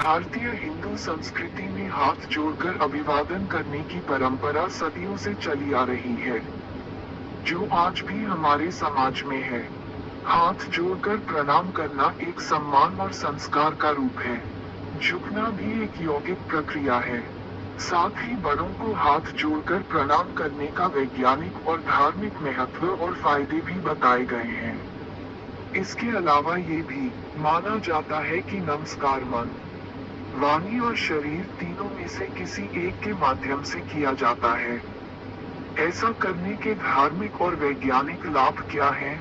भारतीय हिंदू संस्कृति में हाथ जोड़कर अभिवादन करने की परंपरा सदियों से चली आ रही है, जो आज भी हमारे समाज में है। हाथ जोड़कर प्रणाम करना एक सम्मान और संस्कार का रूप है। झुकना भी एक यौगिक प्रक्रिया है। साथ ही बड़ों को हाथ जोड़कर प्रणाम करने का वैज्ञानिक और धार्मिक महत्व और फायदे भी बताए गए हैं। इसके अलावा ये भी माना जाता है कि नमस्कार मन, वाणी और शरीर तीनों में से किसी एक के माध्यम से किया जाता है। ऐसा करने के धार्मिक और वैज्ञानिक लाभ क्या हैं?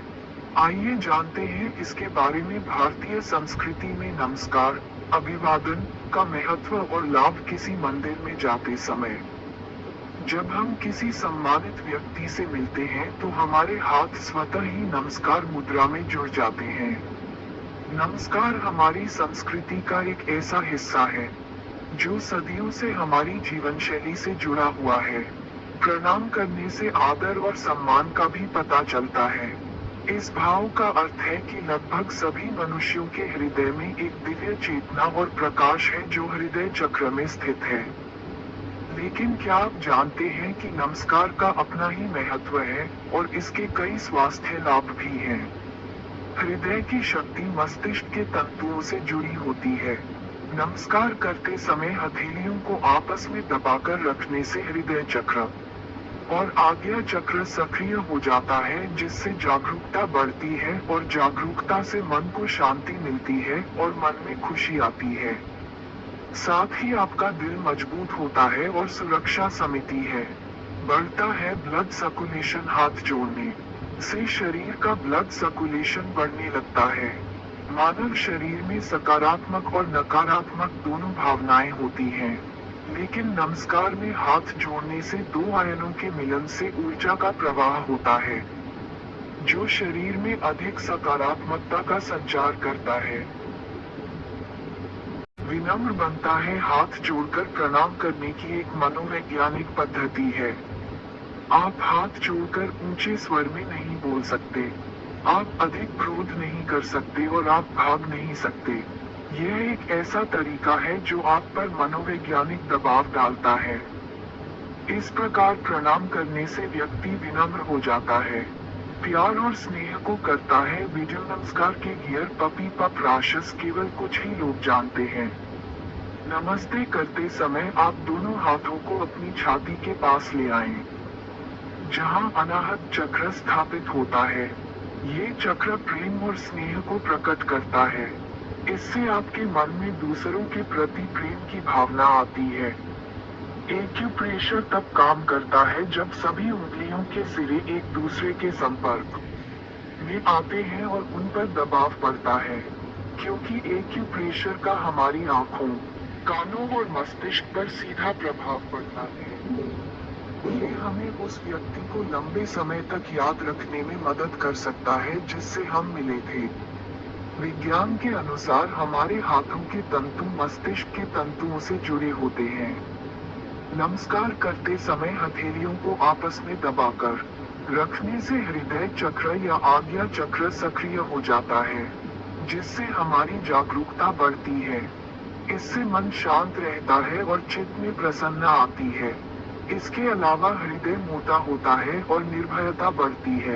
आइए जानते हैं इसके बारे में। भारतीय संस्कृति में नमस्कार, अभिवादन का महत्व और लाभ। किसी मंदिर में जाते समय जब हम किसी सम्मानित व्यक्ति से मिलते हैं तो हमारे हाथ स्वतः ही नमस्कार मुद्रा में जुड़ जाते हैं। नमस्कार हमारी संस्कृति का एक ऐसा हिस्सा है जो सदियों से हमारी जीवन शैली से जुड़ा हुआ है। प्रणाम करने से आदर और सम्मान का भी पता चलता है। इस भाव का अर्थ है कि लगभग सभी मनुष्यों के हृदय में एक दिव्य चेतना और प्रकाश है जो हृदय चक्र में स्थित है। लेकिन क्या आप जानते हैं कि नमस्कार का अपना ही महत्व है और इसके कई स्वास्थ्य लाभ भी हैं। हृदय की शक्ति मस्तिष्क के तंतुओं से जुड़ी होती है। नमस्कार करते समय हथेलियों को आपस में दबाकर रखने से हृदय चक्र और आज्ञा चक्र सक्रिय हो जाता है, जिससे जागरूकता बढ़ती है और जागरूकता से मन को शांति मिलती है और मन में खुशी आती है। साथ ही आपका दिल मजबूत होता है और सुरक्षा समिति है। बढ़ता है ब्लड सर्कुलेशन। हाथ जोड़ने से शरीर का ब्लड सर्कुलेशन बढ़ने लगता है। मानव शरीर में सकारात्मक और नकारात्मक दोनों भावनाएं होती हैं, लेकिन नमस्कार में हाथ जोड़ने से दो आयनों के मिलन से ऊर्जा का प्रवाह होता है, जो शरीर में अधिक सकारात्मकता का संचार करता है। विनम्र बनता है। हाथ जोड़कर प्रणाम करने की एक मनोवैज्ञानिक पद्धति है। आप हाथ जोड़कर ऊंचे स्वर में नहीं बोल सकते, आप अधिक क्रोध नहीं कर सकते और आप भाग नहीं सकते। यह एक ऐसा तरीका है जो आप पर मनोवैज्ञानिक दबाव डालता है। इस प्रकार प्रणाम करने से व्यक्ति विनम्र हो जाता है, प्यार और स्नेह को करता है। वीडियो नमस्कार के गियर पपी पप राशस केवल कुछ ही लोग जानते हैं। नमस्ते करते समय आप दोनों हाथों को अपनी छाती के पास ले आएं, जहां अनाहत चक्र स्थापित होता है। ये चक्र प्रेम और स्नेह को प्रकट करता है। इससे आपके मन में दूसरों के प्रति प्रेम की भावना आती है। एक्यूप्रेशर तब काम करता है जब सभी उंगलियों के सिरे एक दूसरे के संपर्क में आते हैं और उन पर दबाव पड़ता है, क्योंकि एक्यूप्रेशर का हमारी आंखों, कानों और मस्तिष्क पर सीधा प्रभाव पड़ता है। ये हमें उस व्यक्ति को लंबे समय तक याद रखने में मदद कर सकता है जिससे हम मिले थे। विज्ञान के अनुसार हमारे हाथों के तंतु मस्तिष्क के तंतुओं से जुड़े होते हैं। नमस्कार करते समय हथेलियों को आपस में दबाकर रखने से हृदय चक्र या आज्ञा चक्र सक्रिय हो जाता है, जिससे हमारी जागरूकता बढ़ती है। इससे मन शांत रहता है और चित्त में प्रसन्नता आती है। इसके अलावा हृदय मोटा होता है और निर्भयता बढ़ती है।